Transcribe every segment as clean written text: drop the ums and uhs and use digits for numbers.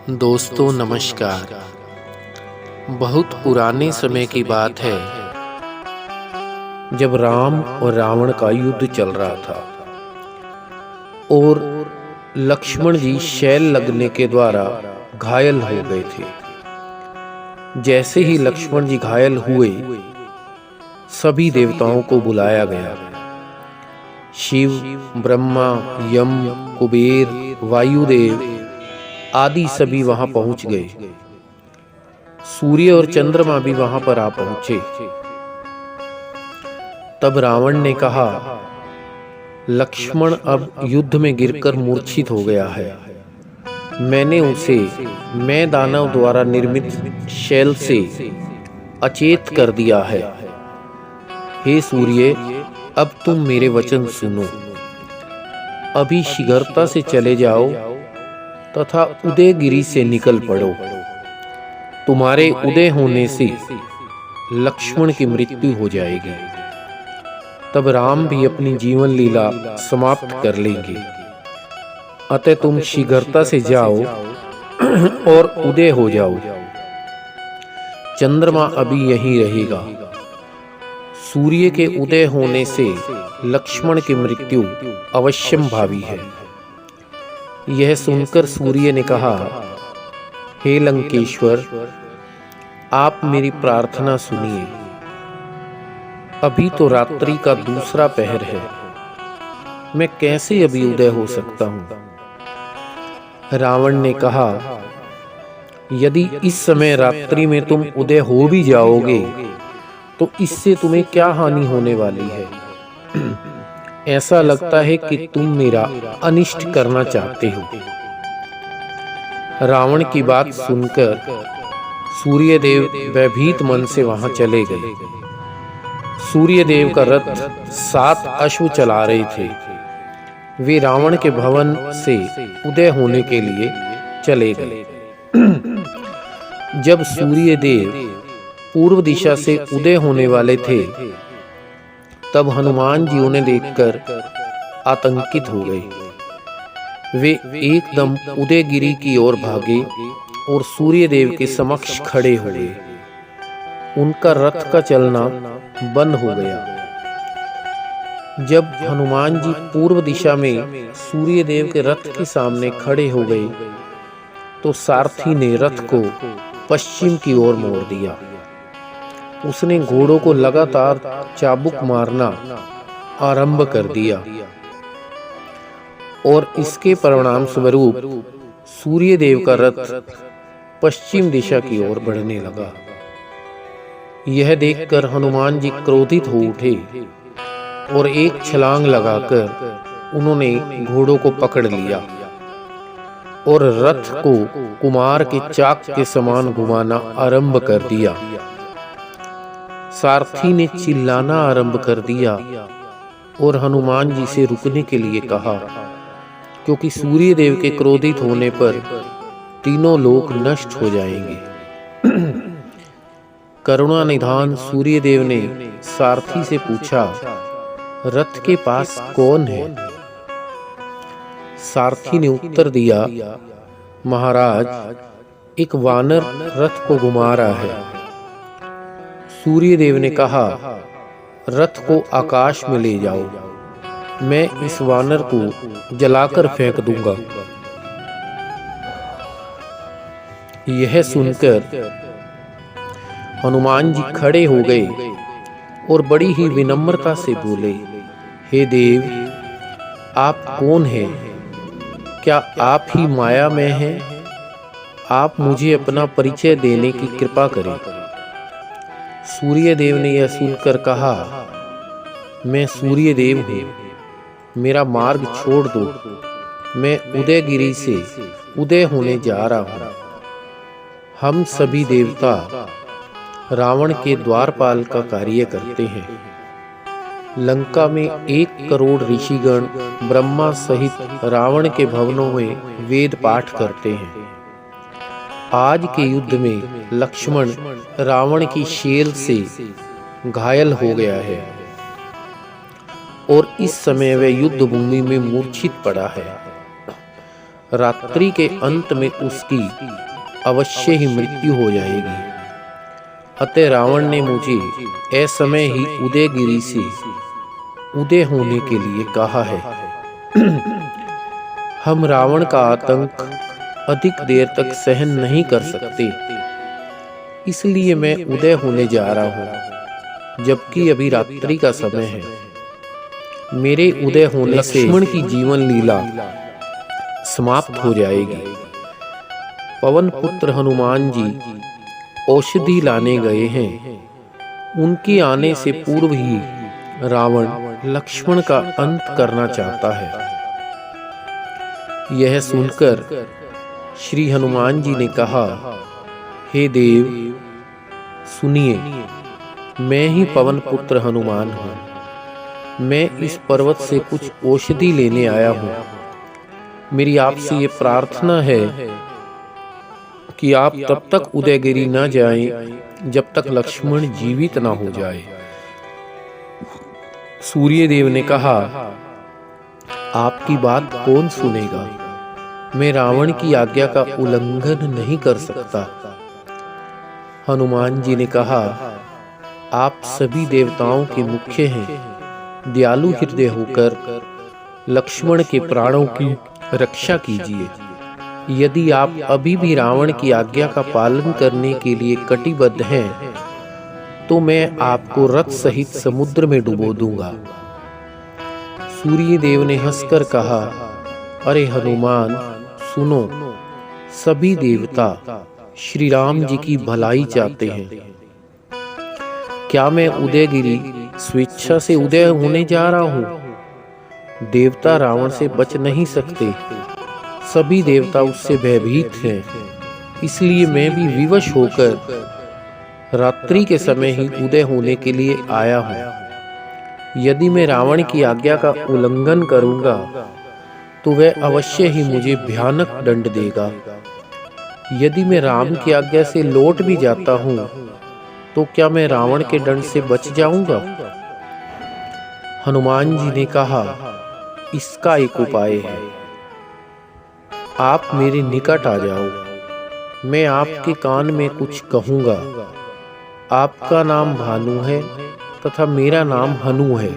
दोस्तों नमस्कार। बहुत पुराने समय की बात है जब राम और रावण का युद्ध चल रहा था और लक्ष्मण जी शैल लगने के द्वारा घायल हो गए थे। जैसे ही लक्ष्मण जी घायल हुए, सभी देवताओं को बुलाया गया। शिव, ब्रह्मा, यम, कुबेर, वायुदेव आदि सभी वहां पहुंच गए। सूर्य और चंद्रमा भी वहां पर आ पहुंचे। तब रावण ने कहा, लक्ष्मण अब युद्ध में गिरकर मूर्छित हो गया है। मैंने उसे दानव द्वारा निर्मित शैल से अचेत कर दिया है। हे सूर्य, अब तुम मेरे वचन सुनो। अभी शीघ्रता से चले जाओ तथा उदयगिरी से निकल पड़ो। तुम्हारे उदय होने से लक्ष्मण की मृत्यु हो जाएगी। तब राम भी अपनी जीवन लीला समाप्त कर लेंगे। अतः तुम शीघ्रता से जाओ और उदय हो जाओ। चंद्रमा अभी यहीं रहेगा। सूर्य के उदय होने से लक्ष्मण की मृत्यु अवश्यम भावी है। यह सुनकर सूर्य ने कहा, हे लंकेश्वर, आप मेरी प्रार्थना सुनिए। अभी तो रात्रि का दूसरा पहर है। मैं कैसे अभी उदय हो सकता हूं? रावण ने कहा, यदि इस समय रात्रि में तुम उदय हो भी जाओगे तो इससे तुम्हें क्या हानि होने वाली है? ऐसा लगता है कि तुम मेरा अनिष्ट करना चाहते हो। रावण की बात सुनकर सूर्यदेव भयभीत मन से वहां चले गए। सूर्यदेव का रथ 7 अश्व चला रहे थे। वे रावण के भवन से उदय होने के लिए चले गए। जब सूर्यदेव पूर्व दिशा से उदय होने वाले थे, तब हनुमान जी उन्हें देखकर आतंकित हो गए। वे एकदम उदयगिरी की ओर भागे और सूर्यदेव के समक्ष खड़े हो गए। उनका रथ का चलना बंद हो गया। जब हनुमान जी पूर्व दिशा में सूर्यदेव के रथ के सामने खड़े हो गए, तो सारथी ने रथ को पश्चिम की ओर मोड़ दिया। उसने घोड़ों को लगातार चाबुक मारना आरंभ कर दिया और इसके परिणाम स्वरूप सूर्यदेव का रथ पश्चिम दिशा की ओर बढ़ने लगा। यह देखकर हनुमान जी क्रोधित हो उठे और एक छलांग लगाकर उन्होंने घोड़ों को पकड़ लिया और रथ को कुमार के चाक के समान घुमाना आरंभ कर दिया। सारथी ने चिल्लाना आरंभ कर दिया और हनुमान जी से रुकने के लिए कहा, क्योंकि सूर्यदेव के क्रोधित होने पर तीनों लोक नष्ट हो जाएंगे। करुणा निधान सूर्यदेव ने सारथी से पूछा, रथ के पास कौन है? सारथी ने उत्तर दिया, महाराज, एक वानर रथ को घुमा रहा है। सूर्यदेव ने कहा, रथ को आकाश में ले जाओ। मैं इस वानर को जलाकर फेंक दूंगा। यह सुनकर हनुमान जी खड़े हो गए और बड़ी ही विनम्रता से बोले, हे देव, आप कौन हैं? क्या आप ही माया में हैं? आप मुझे अपना परिचय देने की कृपा करें। सूर्यदेव ने यह सुनकर कहा, मैं सूर्यदेव हूँ, मेरा मार्ग छोड़ दो। मैं उदयगिरी से उदय होने जा रहा हूँ। हम सभी देवता रावण के द्वारपाल का कार्य करते हैं। लंका में 1 करोड़ ऋषिगण ब्रह्मा सहित रावण के भवनों में वेद पाठ करते हैं। आज के युद्ध में लक्ष्मण रावण की शैल से घायल हो गया है और इस समय वह युद्ध भूमि में मूर्छित पड़ा है। रात्रि के अंत में उसकी अवश्य ही मृत्यु हो जाएगी। अतः रावण ने मुझे असमय ही उदयगिरी से उदय होने के लिए कहा है। हम रावण का आतंक अधिक देर तक सहन नहीं कर सकते, इसलिए मैं उदय होने जा रहा हूँ, जबकि अभी रात्रि का समय है। मेरे उदय होने से लक्ष्मण की जीवन लीला समाप्त हो जाएगी। पवन पुत्र हनुमान जी औषधि लाने गए हैं। उनके आने से पूर्व ही रावण लक्ष्मण का अंत करना चाहता है। यह सुनकर श्री हनुमान जी ने कहा, हे देव सुनिए, मैं ही पवन पुत्र हनुमान हूँ। मैं इस पर्वत से कुछ औषधि लेने आया हूँ। मेरी आपसे ये प्रार्थना है कि आप तब तक उदयगिरी न जाएं जब तक लक्ष्मण जीवित न हो जाए। सूर्य देव ने कहा, आपकी बात कौन सुनेगा? मैं रावण की आज्ञा का उल्लंघन नहीं कर सकता। हनुमान जी ने कहा, आप सभी देवताओं के मुख्य हैं। दयालु हृदय होकर लक्ष्मण के प्राणों की रक्षा कीजिए। यदि आप अभी भी रावण की आज्ञा का पालन करने के लिए कटिबद्ध हैं, तो मैं आपको रथ सहित समुद्र में डुबो दूंगा। सूर्य देव ने हंसकर कहा, अरे हनुमान सुनो, सभी देवता श्री राम जी की भलाई चाहते हैं। क्या मैं उदयगिरी स्वेच्छा से उदय होने जा रहा हूँ? देवता रावण से बच नहीं सकते। सभी देवता उससे भयभीत हैं। इसलिए मैं भी विवश होकर रात्रि के समय ही उदय होने के लिए आया हूँ। यदि मैं रावण की आज्ञा का उल्लंघन करूंगा तो वह अवश्य ही मुझे भयानक दंड देगा। यदि मैं राम की आज्ञा से लौट भी जाता हूँ तो क्या मैं रावण के दंड से बच जाऊंगा? हनुमान जी ने कहा, इसका एक उपाय है। आप मेरे निकट आ जाओ। मैं आपके कान में कुछ कहूंगा। आपका नाम भानु है तथा मेरा नाम हनु है।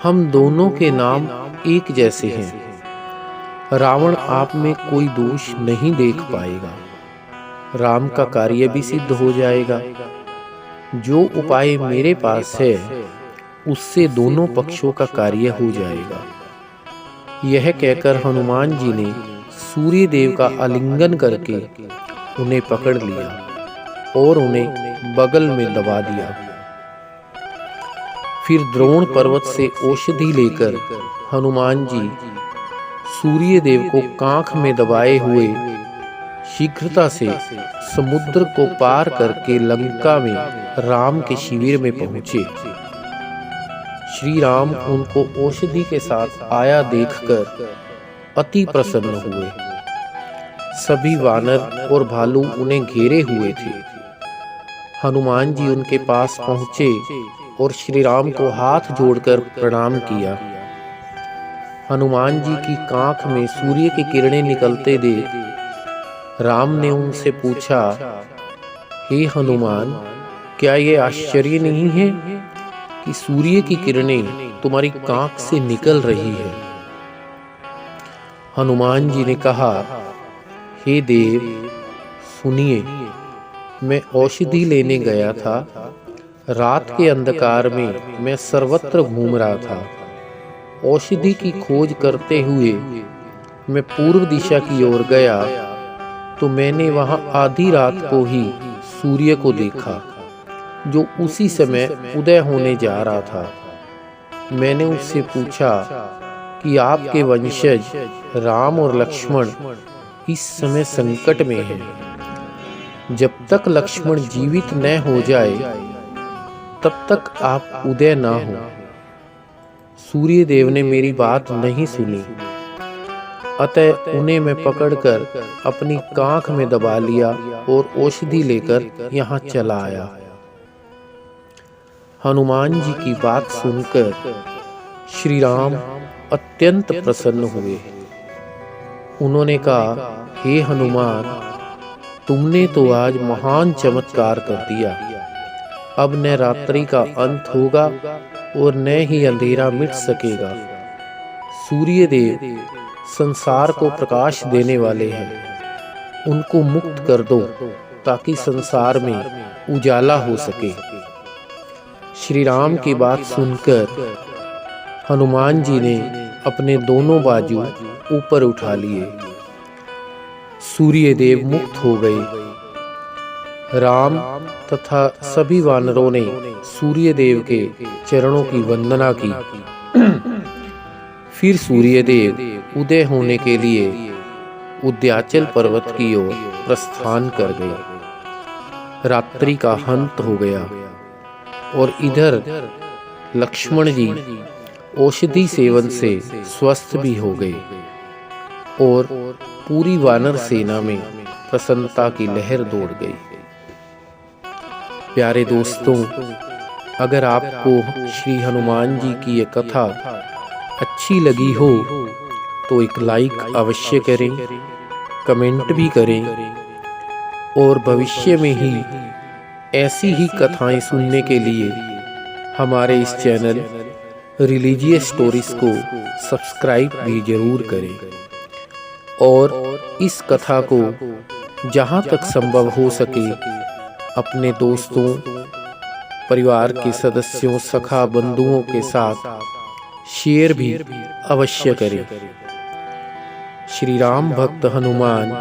हम दोनों के नाम एक जैसे हैं। रावण आप में कोई दोष नहीं देख पाएगा। राम का कार्य भी सिद्ध हो जाएगा। जो उपाय मेरे पास है उससे दोनों पक्षों का कार्य हो जाएगा। यह कहकर हनुमान जी ने सूर्य देव का आलिंगन करके उन्हें पकड़ लिया और उन्हें बगल में दबा दिया। फिर द्रोण पर्वत से औषधि लेकर हनुमान जी सूर्य देव को कांख में दबाए हुए शीघ्रता से समुद्र को पार करके लंका में राम के शिविर में पहुंचे। श्री राम उनको औषधि के साथ आया देखकर अति प्रसन्न हुए। सभी वानर और भालू उन्हें घेरे हुए थे। हनुमान जी उनके पास पहुंचे और श्री राम को हाथ जोड़कर प्रणाम किया। हनुमान जी की कांख में सूर्य की किरणें निकलते देख राम ने उनसे पूछा, हे हनुमान, क्या ये आश्चर्य नहीं है कि सूर्य की किरणें तुम्हारी कांख से निकल रही है? हनुमान जी ने कहा, हे देव सुनिए, मैं औषधि लेने गया था। रात के अंधकार में मैं सर्वत्र घूम रहा था। औषधि की खोज करते हुए मैं पूर्व दिशा की ओर गया तो मैंने वहां आधी रात को ही सूर्य को देखा, जो उसी समय उदय होने जा रहा था। मैंने उससे पूछा कि आपके वंशज राम और लक्ष्मण इस समय संकट में हैं। जब तक लक्ष्मण जीवित न हो जाए तब तक आप उदय ना हो। सूर्य देव ने मेरी बात नहीं सुनी, अतः उन्हें मैं पकड़कर अपनी कांख में दबा लिया और औषधि लेकर यहाँ चला आया। हनुमान जी की बात सुनकर श्री राम अत्यंत प्रसन्न हुए। उन्होंने कहा, हे हनुमान, तुमने तो आज महान चमत्कार कर दिया। अब न रात्रि का अंत होगा और न ही अंधेरा मिट सकेगा। सूर्य देव संसार को प्रकाश देने वाले हैं, उनको मुक्त कर दो ताकि संसार में उजाला हो सके। श्री राम की बात सुनकर हनुमान जी ने अपने दोनों बाजू ऊपर उठा लिए। सूर्य देव मुक्त हो गए। राम तथा सभी वानरों ने सूर्य देव के चरणों की वंदना की। फिर सूर्य देव उदय होने के लिए उद्याचल पर्वत की ओर प्रस्थान कर गए। रात्रि का अंत हो गया और इधर लक्ष्मण जी औषधि सेवन से स्वस्थ भी हो गए और पूरी वानर सेना में प्रसन्नता की लहर दौड़ गई। प्यारे दोस्तों, अगर आपको श्री हनुमान जी की ये कथा अच्छी लगी हो तो एक लाइक अवश्य करें, कमेंट भी करें और भविष्य में ही ऐसी ही कथाएं सुनने के लिए हमारे इस चैनल रिलीजियस स्टोरीज को सब्सक्राइब भी जरूर करें और इस कथा को जहां तक संभव हो सके अपने दोस्तों, परिवार के सदस्यों, सखा बंधुओं के साथ शेयर भी अवश्य करें। श्री राम भक्त हनुमान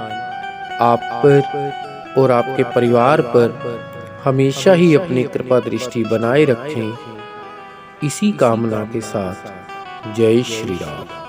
आप पर और आपके परिवार पर हमेशा ही अपनी कृपा दृष्टि बनाए रखें। इसी कामना के साथ जय श्री राम।